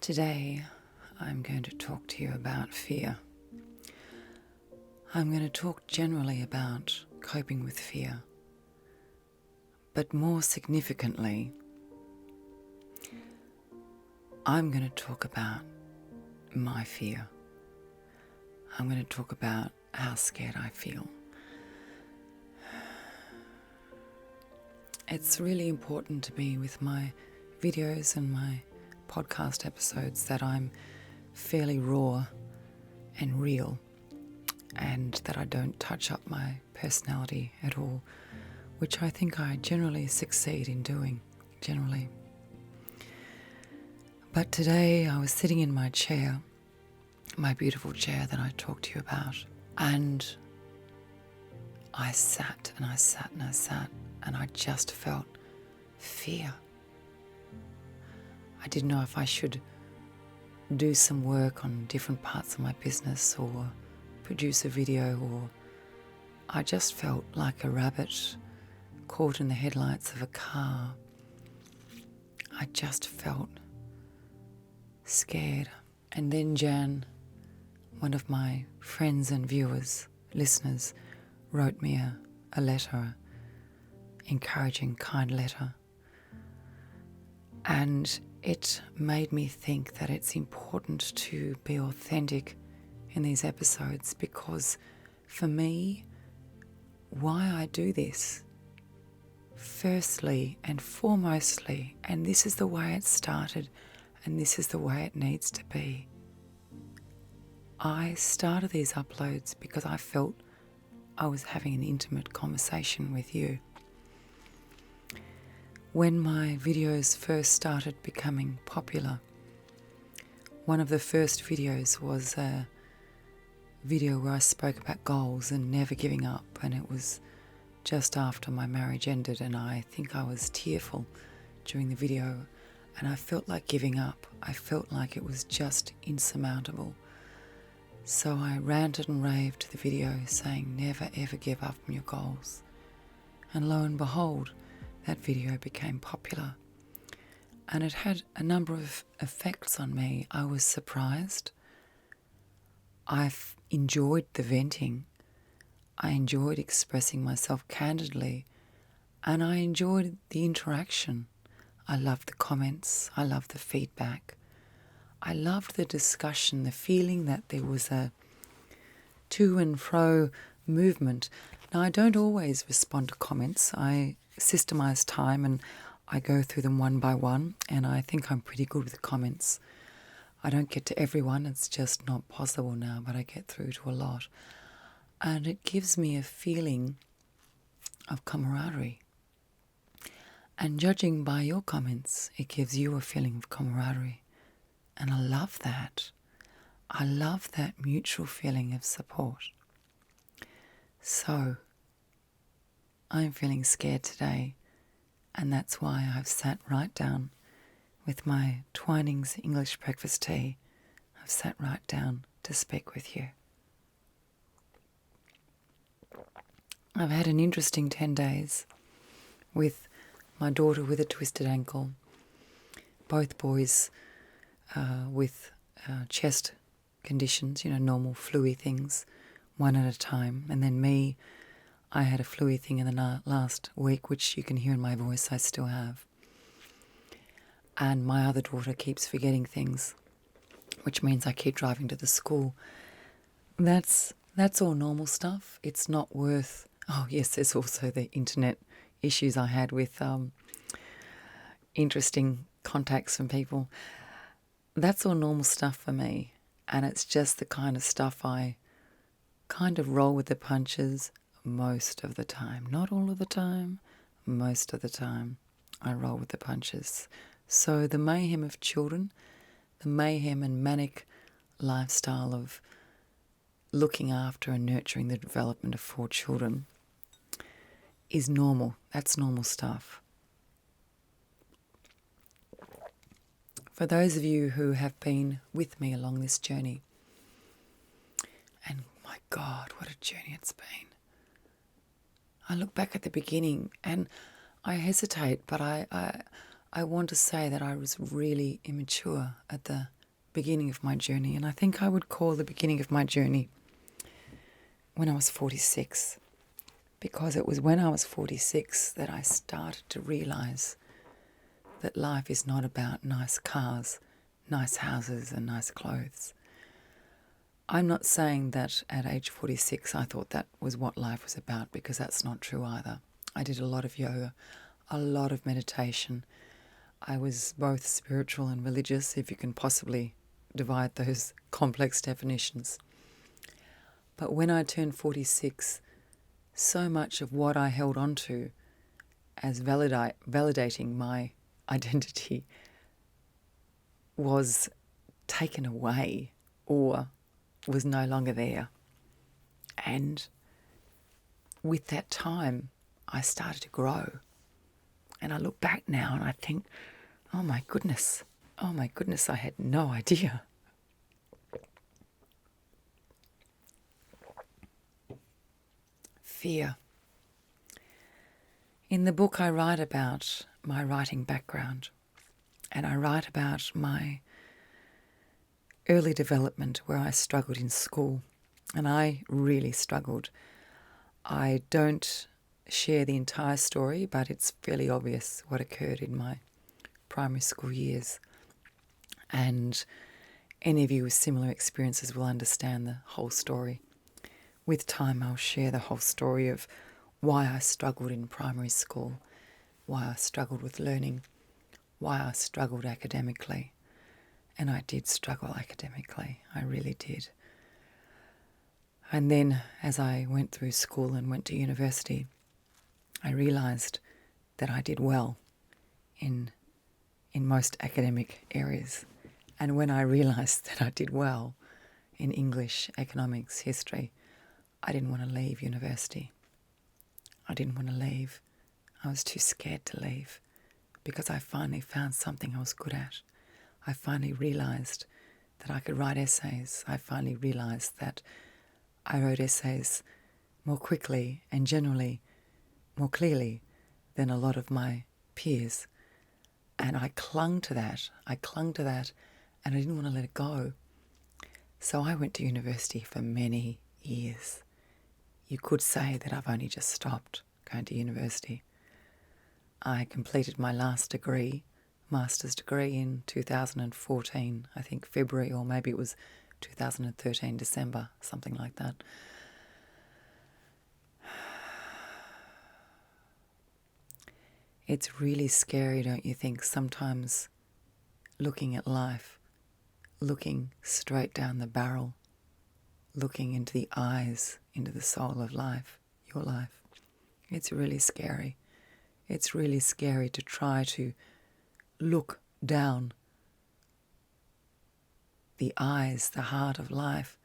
Today, I'm going to talk to you about fear. I'm going to talk generally about coping with fear, but more significantly, I'm going to talk about my fear. I'm going to talk about how scared I feel. It's really important to me with my videos and my podcast episodes that I'm fairly raw and real, and that I don't touch up my personality at all, which I think I generally succeed in doing, generally. But today I was sitting in my chair, my beautiful chair that I talked to you about, and I sat and I sat and I sat, and I just felt fear. I didn't know if I should do some work on different parts of my business or produce a video, or I just felt like a rabbit caught in the headlights of a car. I just felt scared. And then Jan, one of my friends and viewers, listeners, wrote me a letter, encouraging, kind letter. And it made me think that it's important to be authentic in these episodes, because for me, why I do this, firstly and foremostly, and this is the way it started and this is the way it needs to be, I started these uploads because I felt I was having an intimate conversation with you. When my videos first started becoming popular, one of the first videos was a video where I spoke about goals and never giving up, and it was just after my marriage ended, and I think I was tearful during the video, and I felt like giving up. I felt like it was just insurmountable. So I ranted and raved to the video saying never ever give up on your goals. And lo and behold, that video became popular, and it had a number of effects on me. I was surprised. I enjoyed the venting. I enjoyed expressing myself candidly, and I enjoyed the interaction. I loved the comments. I loved the feedback. I loved the discussion, the feeling that there was a to and fro movement. Now, I don't always respond to comments. I systemize time and I go through them one by one, and I think I'm pretty good with comments. I don't get to everyone, it's just not possible now, but I get through to a lot. And it gives me a feeling of camaraderie. And judging by your comments, it gives you a feeling of camaraderie. And I love that. I love that mutual feeling of support. So, I'm feeling scared today, and that's why I've sat right down with my Twinings English breakfast tea. I've sat right down to speak with you. I've had an interesting 10 days with my daughter with a twisted ankle, both boys with chest conditions, normal flu-y things, one at a time, and then me, I had a flu-y thing in the last week, which you can hear in my voice I still have. And my other daughter keeps forgetting things, which means I keep driving to the school. That's all normal stuff. It's not worth... Oh, yes, there's also the internet issues I had with interesting contacts from people. That's all normal stuff for me. And it's just the kind of stuff I kind of roll with the punches most of the time. Not all of the time, most of the time I roll with the punches. So the mayhem of children, the mayhem and manic lifestyle of looking after and nurturing the development of 4 children is normal. That's normal stuff. For those of you who have been with me along this journey, and my God, what a journey it's been. I look back at the beginning and I hesitate, but I want to say that I was really immature at the beginning of my journey, and I think I would call the beginning of my journey when I was 46, because it was when I was 46 that I started to realise that life is not about nice cars, nice houses and nice clothes. I'm not saying that at age 46 I thought that was what life was about, because that's not true either. I did a lot of yoga, a lot of meditation. I was both spiritual and religious, if you can possibly divide those complex definitions. But when I turned 46, so much of what I held on to as validating my identity was taken away or was no longer there. And with that time, I started to grow. And I look back now and I think, oh my goodness, I had no idea. Fear. In the book I write about my writing background, and I write about my early development where I struggled in school, and I really struggled. I don't share the entire story, but it's fairly obvious what occurred in my primary school years. And any of you with similar experiences will understand the whole story. With time, I'll share the whole story of why I struggled in primary school, why I struggled with learning, why I struggled academically. And I did struggle academically, I really did. And then as I went through school and went to university, I realised that I did well in most academic areas. And when I realised that I did well in English, economics, history, I didn't want to leave university. I didn't want to leave. I was too scared to leave, because I finally found something I was good at. I finally realised that I could write essays. I finally realised that I wrote essays more quickly and generally more clearly than a lot of my peers. And I clung to that. And I didn't want to let it go. So I went to university for many years. You could say that I've only just stopped going to university. I completed my last degree, master's degree, in 2014, I think February, or maybe it was 2013, December, something like that. It's really scary, don't you think, sometimes looking at life, looking straight down the barrel, looking into the eyes, into the soul of life, your life. It's really scary. It's really scary to try to look down the eyes, the heart of life,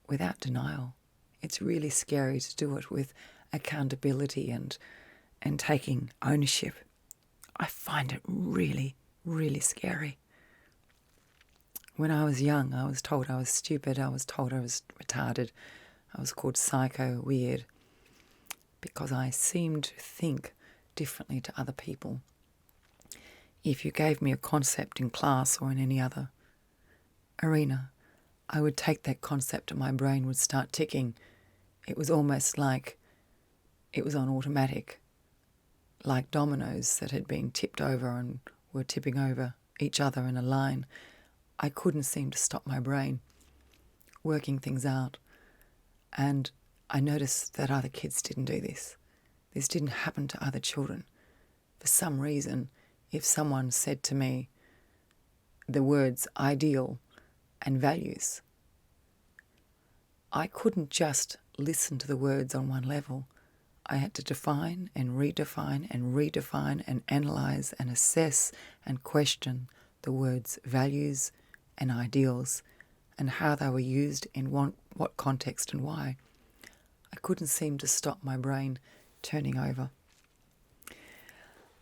without denial. It's really scary to do it with accountability and taking ownership. I find it really, really scary. When I was young, I was told I was stupid. I was told I was retarded. I was called psycho, weird, because I seemed to think differently to other people. If you gave me a concept in class or in any other arena, I would take that concept and my brain would start ticking. It was almost like it was on automatic, like dominoes that had been tipped over and were tipping over each other in a line. I couldn't seem to stop my brain working things out. And I noticed that other kids didn't do this. This didn't happen to other children. For some reason, if someone said to me the words ideal and values, I couldn't just listen to the words on one level. I had to define and redefine and redefine and analyse and assess and question the words values and ideals and how they were used in what context and why. I couldn't seem to stop my brain turning over.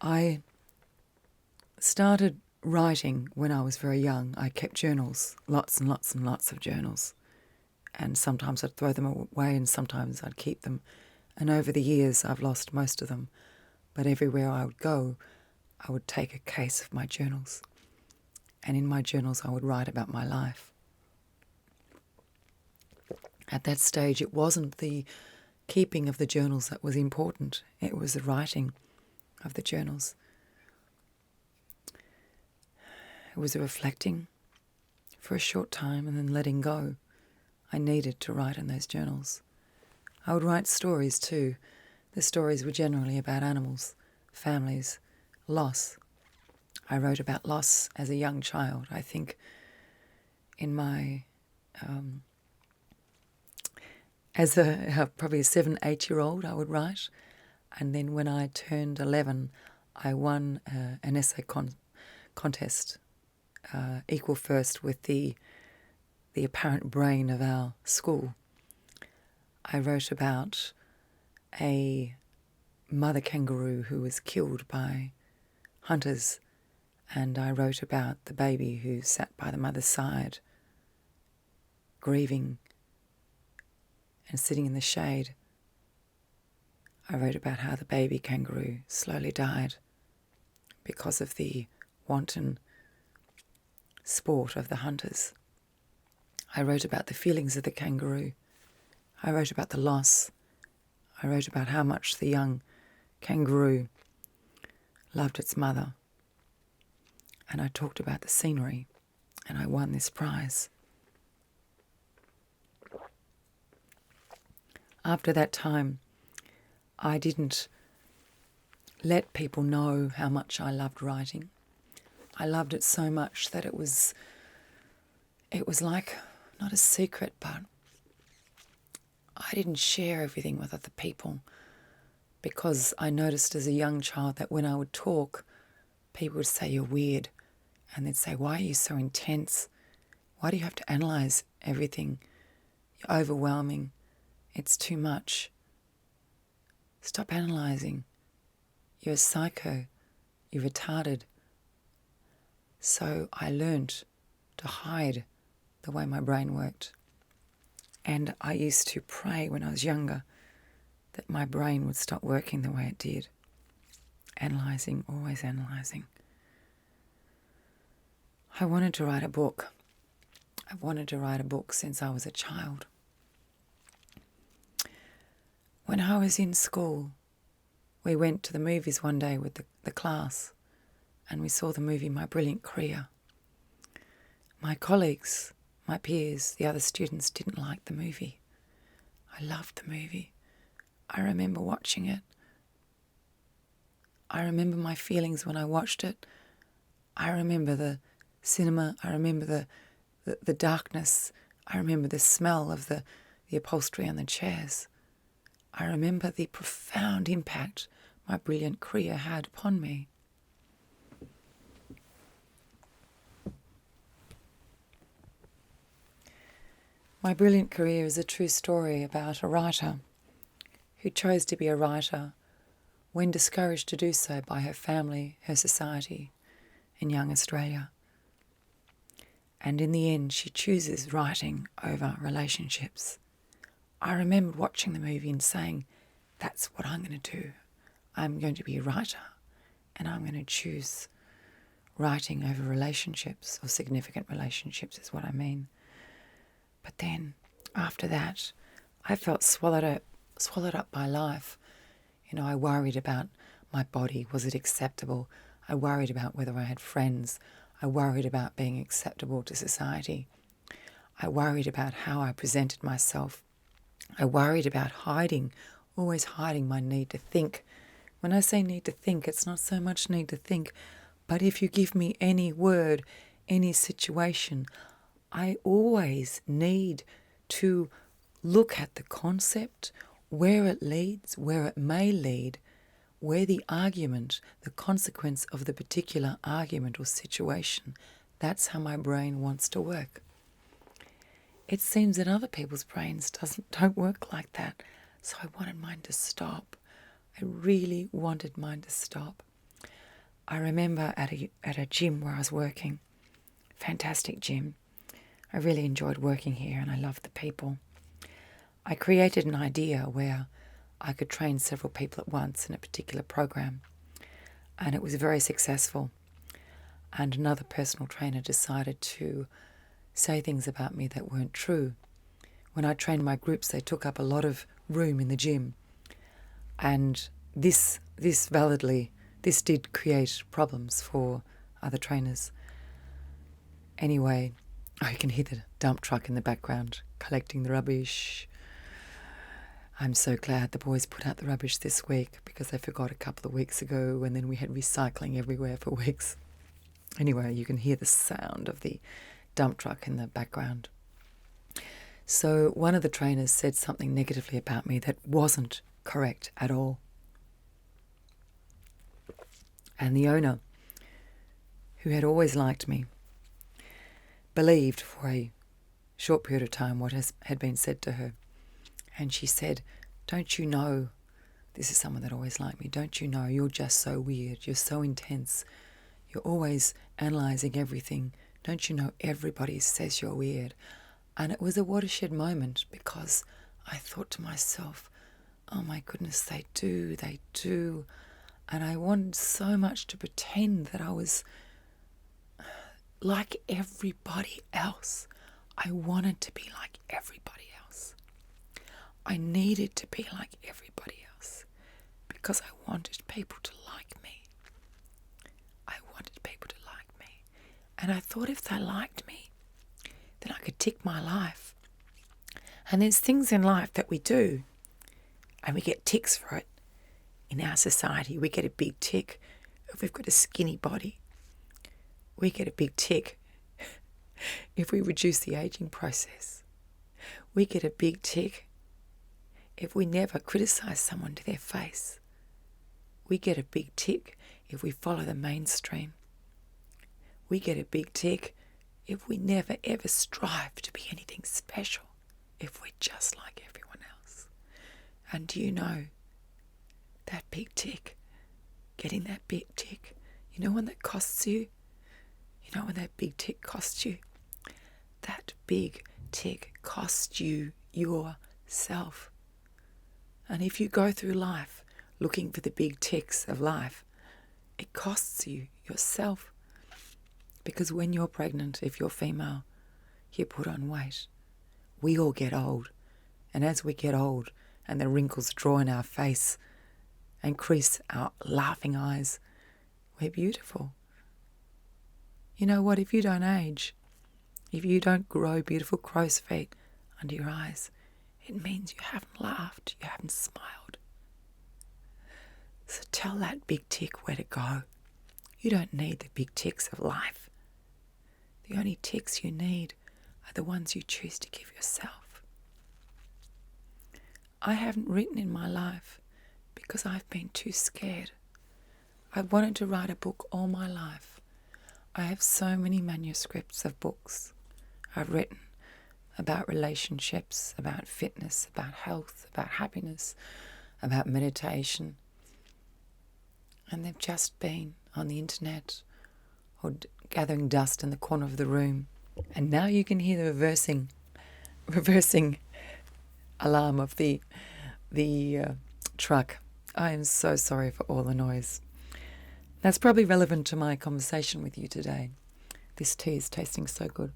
I started writing when I was very young. I kept journals, lots and lots and lots of journals. And sometimes I'd throw them away and sometimes I'd keep them. And over the years I've lost most of them. But everywhere I would go, I would take a case of my journals. And in my journals I would write about my life. At that stage it wasn't the keeping of the journals that was important. It was the writing of the journals. It was the reflecting for a short time and then letting go. I needed to write in those journals. I would write stories too. The stories were generally about animals, families, loss. I wrote about loss as a young child. I think in my, as a probably a 7, 8-year-old, I would write. And then when I turned 11, I won an essay contest, equal first with the apparent brain of our school. I wrote about a mother kangaroo who was killed by hunters, and I wrote about the baby who sat by the mother's side, grieving and sitting in the shade. I wrote about how the baby kangaroo slowly died because of the wanton sport of the hunters. I wrote about the feelings of the kangaroo. I wrote about the loss. I wrote about how much the young kangaroo loved its mother. And I talked about the scenery, and I won this prize. After that time, I didn't let people know how much I loved writing. I loved it so much that it was like, not a secret, but I didn't share everything with other people, because I noticed as a young child that when I would talk, people would say, "You're weird." And they'd say, "Why are you so intense? Why do you have to analyse everything? You're overwhelming. It's too much. Stop analysing. You're a psycho. You're retarded." So I learned to hide the way my brain worked. And I used to pray when I was younger that my brain would stop working the way it did. Analysing, always analysing. I wanted to write a book. I've wanted to write a book since I was a child. When I was in school, we went to the movies one day with the class, and we saw the movie My Brilliant Career. My colleagues, my peers, the other students didn't like the movie. I loved the movie. I remember watching it. I remember my feelings when I watched it. I remember the cinema. I remember the darkness. I remember the smell of the upholstery on the chairs. I remember the profound impact My Brilliant Career had upon me. My Brilliant Career is a true story about a writer who chose to be a writer when discouraged to do so by her family, her society, in young Australia. And in the end, she chooses writing over relationships. I remember watching the movie and saying, that's what I'm going to do. I'm going to be a writer, and I'm going to choose writing over relationships, or significant relationships is what I mean. But then, after that, I felt swallowed up by life. You know, I worried about my body. Was it acceptable? I worried about whether I had friends. I worried about being acceptable to society. I worried about how I presented myself. I worried about always hiding my need to think. When I say need to think, it's not so much need to think, but if you give me any word, any situation, I always need to look at the concept, where it leads, where it may lead, where the argument, the consequence of the particular argument or situation. That's how my brain wants to work. It seems that other people's brains don't work like that. So I wanted mine to stop. I really wanted mine to stop. I remember at a gym where I was working, fantastic gym. I really enjoyed working here and I loved the people. I created an idea where I could train several people at once in a particular program, and it was very successful. and another personal trainer decided to say things about me that weren't true. When I trained my groups, they took up a lot of room in the gym, and this did create problems for other trainers. Anyway, I can hear the dump truck in the background collecting the rubbish. I'm so glad the boys put out the rubbish this week because they forgot a couple of weeks ago, and then we had recycling everywhere for weeks. Anyway, you can hear the sound of the dump truck in the background. So one of the trainers said something negatively about me that wasn't correct at all. And the owner, who had always liked me, believed for a short period of time what had been said to her. And she said, "Don't you know," this is someone that always liked me, "don't you know you're just so weird, you're so intense, you're always analysing everything. Don't you know everybody says you're weird?" And it was a watershed moment because I thought to myself, oh my goodness, they do. And I wanted so much to pretend that I was like everybody else. I wanted to be like everybody else. I needed to be like everybody else because I wanted people to like me. I wanted people to like me. And I thought if they liked me, then I could tick my life. And there's things in life that we do, and we get ticks for it. In our society, we get a big tick if we've got a skinny body. We get a big tick if we reduce the aging process. We get a big tick if we never criticise someone to their face. We get a big tick if we follow the mainstream. We get a big tick if we never ever strive to be anything special, if we're just like everyone else. And do you know, that big tick, getting that big tick, you know when that costs you? You know when that big tick costs you? That big tick costs you yourself. And if you go through life looking for the big ticks of life, it costs you yourself. Because when you're pregnant, if you're female, you put on weight. We all get old. And as we get old and the wrinkles draw in our face and crease our laughing eyes, we're beautiful. You know what? If you don't age, if you don't grow beautiful crow's feet under your eyes, it means you haven't laughed, you haven't smiled. So tell that big tick where to go. You don't need the big ticks of life. The only ticks you need are the ones you choose to give yourself. I haven't written in my life because I've been too scared. I've wanted to write a book all my life. I have so many manuscripts of books I've written about relationships, about fitness, about health, about happiness, about meditation. And they've just been on the internet or gathering dust in the corner of the room. And now you can hear the reversing alarm of the truck. I am so sorry for all the noise. That's probably relevant to my conversation with you today. This tea is tasting so good.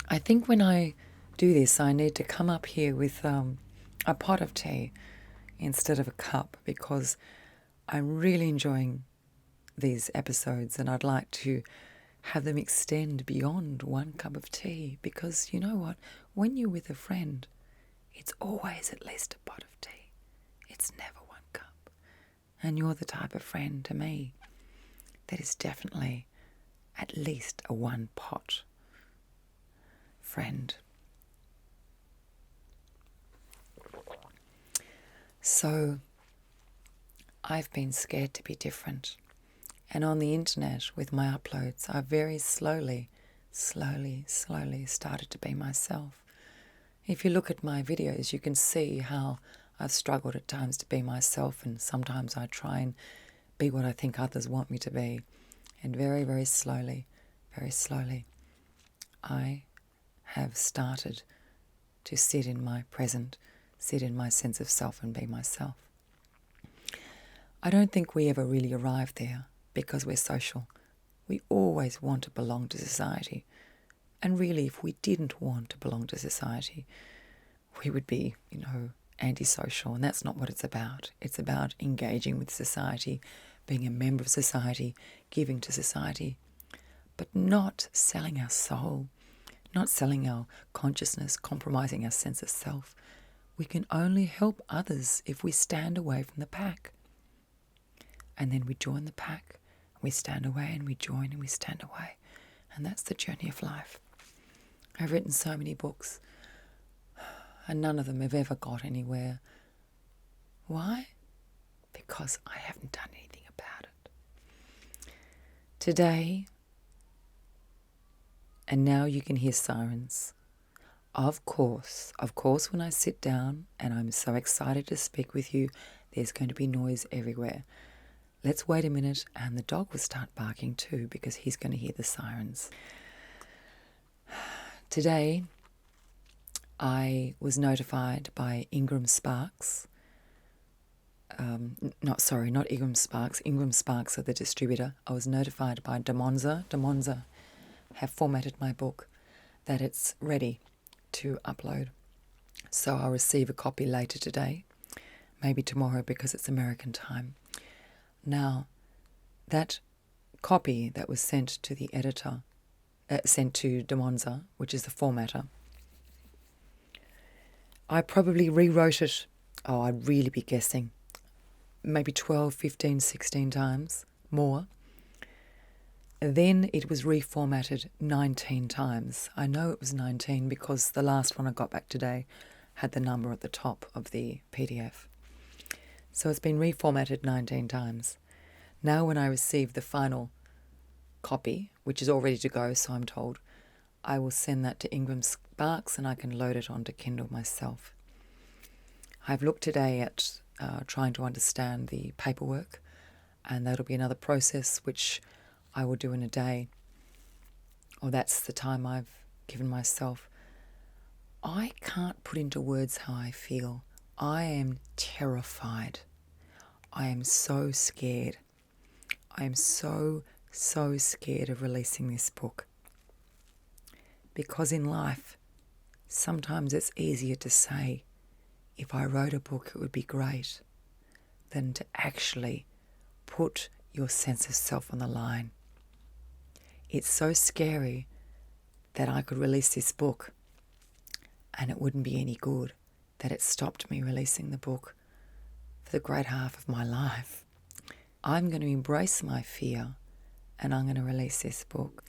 I think when I do this, I need to come up here with a pot of tea instead of a cup because I'm really enjoying these episodes and I'd like to have them extend beyond one cup of tea because you know what? When you're with a friend, it's always at least a pot of tea. It's never one cup. And you're the type of friend to me that is definitely at least a one pot friend. So I've been scared to be different. And on the internet with my uploads, I very slowly started to be myself. If you look at my videos, you can see how I've struggled at times to be myself, and sometimes I try and be what I think others want me to be. And very slowly, I have started to sit in my present, sit in my sense of self and be myself. I don't think we ever really arrive there. because we're social. We always want to belong to society. And really, if we didn't want to belong to society, we would be, antisocial. And that's not what it's about. It's about engaging with society, being a member of society, giving to society, but not selling our soul, not selling our consciousness, compromising our sense of self. We can only help others if we stand away from the pack. And then we join the pack, we stand away, and we join and we stand away. And that's the journey of life. I've written so many books, and none of them have ever got anywhere. Why? Because I haven't done anything about it. Today, and now you can hear sirens. Of course, when I sit down and I'm so excited to speak with you, there's going to be noise everywhere. Let's wait a minute, and the dog will start barking too because he's going to hear the sirens. Today, I was notified by Ingram Sparks. Not Ingram Sparks. Ingram Sparks are the distributor. I was notified by Demonza. Demonza have formatted my book that it's ready to upload. So I'll receive a copy later today, maybe tomorrow because it's American time. Now, that copy that was sent to the editor, sent to Demonza, which is the formatter, I probably rewrote it, I'd really be guessing, maybe 12, 15, 16 times more. Then it was reformatted 19 times. I know it was 19 because the last one I got back today had the number at the top of the PDF. So it's been reformatted 19 times. Now when I receive the final copy, which is all ready to go, so I'm told, I will send that to Ingram Sparks and I can load it onto Kindle myself. I've looked today at trying to understand the paperwork, and that'll be another process which I will do in a day. Or that's the time I've given myself. I can't put into words how I feel. I am terrified. I am so scared. I am so scared of releasing this book. Because in life, sometimes it's easier to say, if I wrote a book, it would be great, than to actually put your sense of self on the line. It's so scary that I could release this book and it wouldn't be any good, that it stopped me releasing the book for the great half of my life. I'm going to embrace my fear and I'm going to release this book.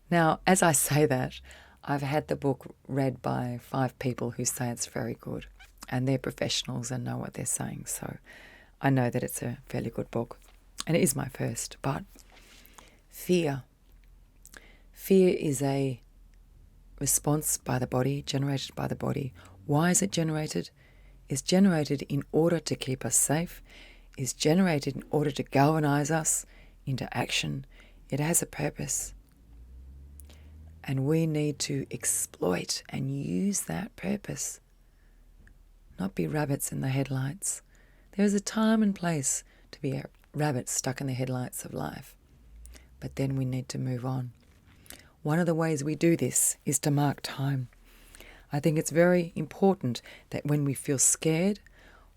Now, as I say that, I've had the book read by 5 people who say it's very good, and they're professionals and know what they're saying, so I know that it's a fairly good book, and it is my first. But fear is a response by the body, generated by the body. Why is it generated? It's generated in order to keep us safe. It's generated in order to galvanize us into action. It has a purpose. And we need to exploit and use that purpose. Not be rabbits in the headlights. There is a time and place to be a rabbit stuck in the headlights of life. But then we need to move on. One of the ways we do this is to mark time. I think it's very important that when we feel scared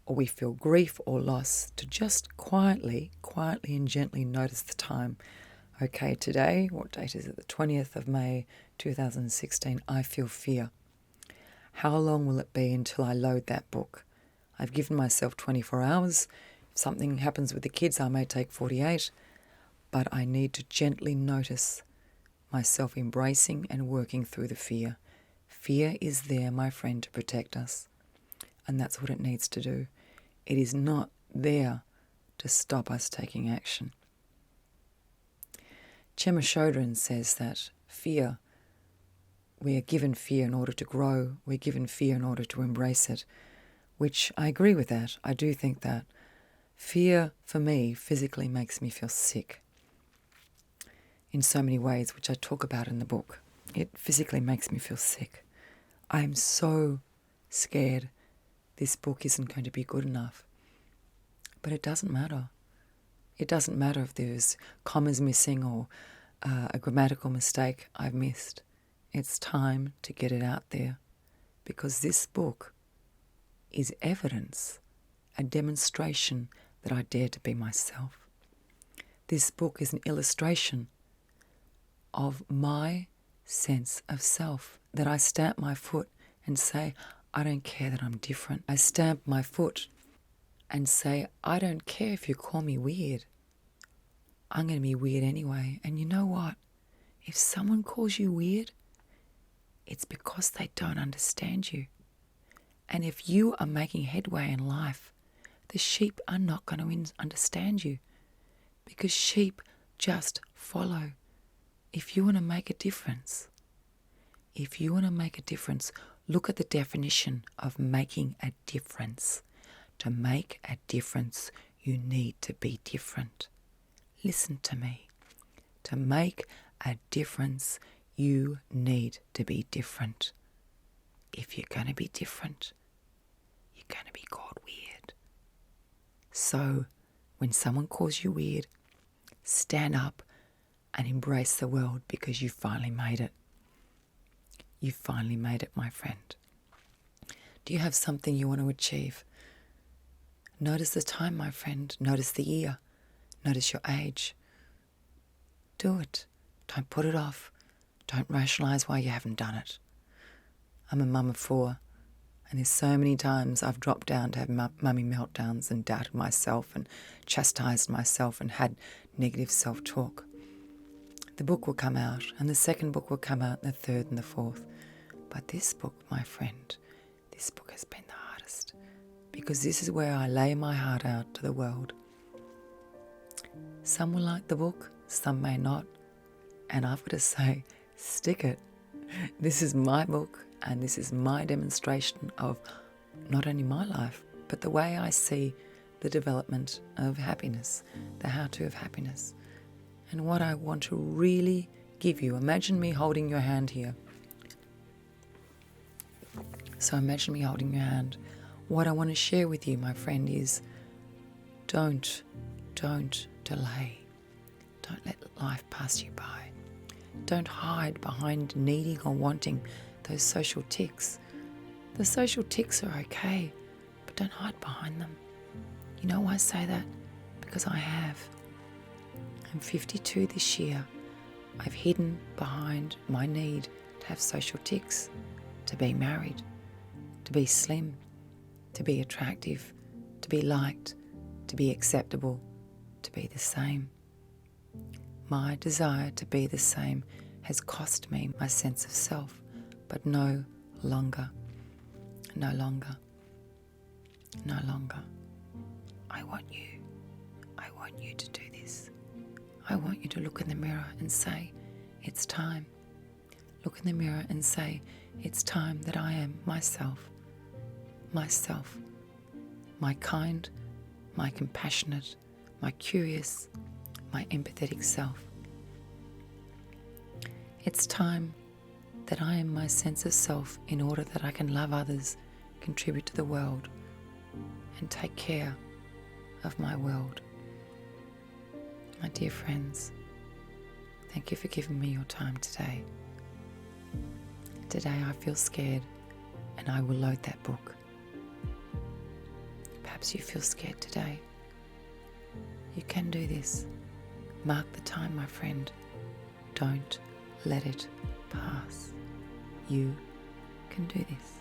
or we feel grief or loss, to just quietly and gently notice the time. Okay, today, what date is it? The 20th of May, 2016, I feel fear. How long will it be until I load that book? I've given myself 24 hours. If something happens with the kids, I may take 48. But I need to gently notice myself embracing and working through the fear. Fear is there, my friend, to protect us. And that's what it needs to do. It is not there to stop us taking action. Chema Chodron says that fear, we are given fear in order to grow. We're given fear in order to embrace it, which I agree with that. I do think that. Fear, for me, physically makes me feel sick in so many ways, which I talk about in the book. It physically makes me feel sick. I am so scared this book isn't going to be good enough. But it doesn't matter. It doesn't matter if there's commas missing or a grammatical mistake I've missed. It's time to get it out there, because this book is evidence, a demonstration that I dare to be myself. This book is an illustration of my sense of self, that I stamp my foot and say, I don't care that I'm different. I stamp my foot and say, I don't care if you call me weird. I'm going to be weird anyway. And you know what? If someone calls you weird, it's because they don't understand you. And if you are making headway in life, the sheep are not going to understand you, because sheep just follow. If you want to make a difference, look at the definition of making a difference. To make a difference, you need to be different. Listen to me. To make a difference, you need to be different. If you're going to be different, you're going to be called weird. So, when someone calls you weird, stand up and embrace the world, because you finally made it. You finally made it, my friend. Do you have something you want to achieve? Notice the time, my friend. Notice the year. Notice your age. Do it. Don't put it off. Don't rationalise why you haven't done it. I'm a mum of 4, and there's so many times I've dropped down to have mummy meltdowns and doubted myself and chastised myself and had negative self-talk. The book will come out, and the second book will come out, and the third and the fourth. But this book, my friend, this book has been the hardest, because this is where I lay my heart out to the world. Some will like the book, some may not, and I've got to say, stick it. This is my book, and this is my demonstration of not only my life, but the way I see the development of happiness, the how-to of happiness. And what I want to really give you, imagine me holding your hand here. So imagine me holding your hand. What I want to share with you, my friend, is don't delay. Don't let life pass you by. Don't hide behind needing or wanting those social tics. The social tics are okay, but don't hide behind them. You know why I say that? Because I have. I'm 52 this year. I've hidden behind my need to have social tics, to be married, to be slim, to be attractive, to be liked, to be acceptable, to be the same. My desire to be the same has cost me my sense of self, but no longer. I want you to do this. I want you to look in the mirror and say, it's time. Look in the mirror and say, it's time that I am myself. My kind, my compassionate, my curious, my empathetic self. It's time that I am my sense of self, in order that I can love others, contribute to the world, and take care of my world. My dear friends, thank you for giving me your time today. Today I feel scared, and I will load that book. Perhaps you feel scared today. You can do this. Mark the time, my friend. Don't let it pass. You can do this.